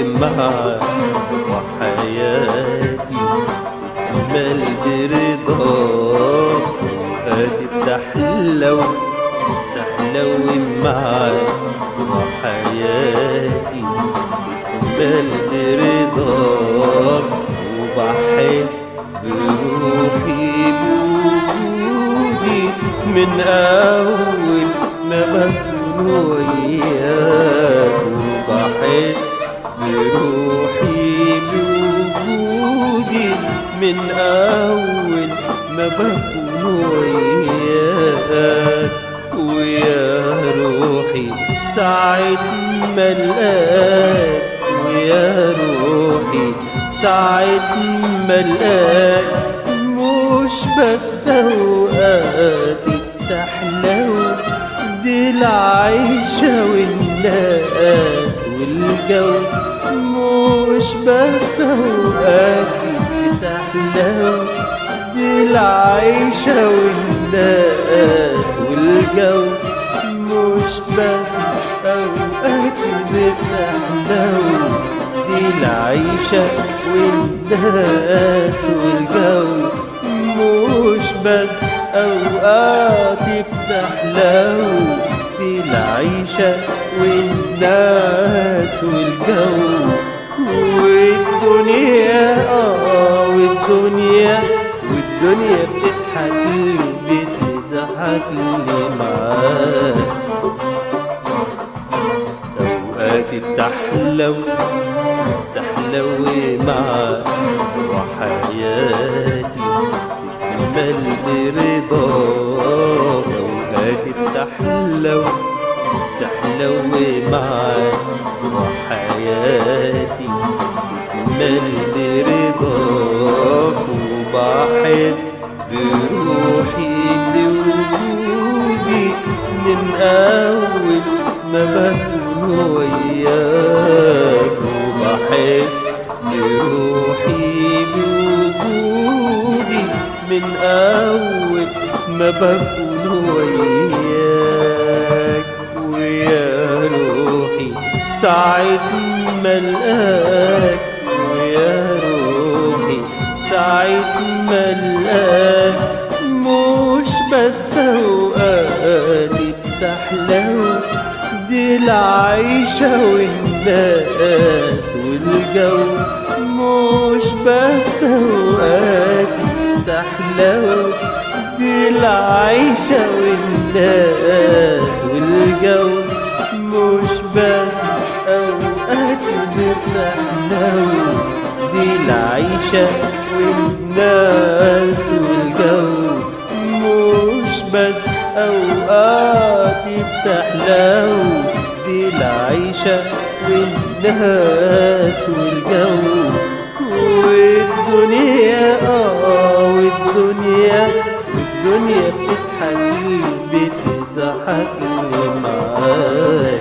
معاك وحياتي تكمل برضاك. وهاتي بتحلو معاك وحياتي تكمل برضاك. وبحس بروحي بوجودي من أول ما بكون وياك. وبحس بروحي بوجودي من أول ما بكون وياك. ويا روحي ساعة ما القاك، ويا روحي ساعة ما القاك، مش بس أوقاتي تحلو، دي العيشة والناس والجو. مش بس أوقاتي تحلو، دي العيشة والناس والجو. مش بس أوقاتي بتحلو، دي العيشة والناس والجو. مش بس أوقاتي بتحلو، دي العيشة والناس والجو. والدنيا والدنيا بتضحك لي معاك. أوقاتي بتحلو معاك وحياتي تكمل برضاك. أوقاتي بتحلو معاك وحياتي تكمل برضاك. وبحس بروحي بوجودي من أول ما بكون وياك. وبحس بروحي بوجودي من أول ما بكون وياك. ويا روحي ساعة ما القاك، ويا روحي ساعة ما القاك، مش بس أوقاتي بتحلو، دي العيشة والناس والجو. مش بس أوقاتي بتحلو، دي العيشة والناس والجو. مش بس أوقاتي بتحلو، دي العيشة والناس والجو. مش بس أوقاتي بتحلو، دي العيشة والناس والجو. والدنيا والدنيا بتضحك لي معاك.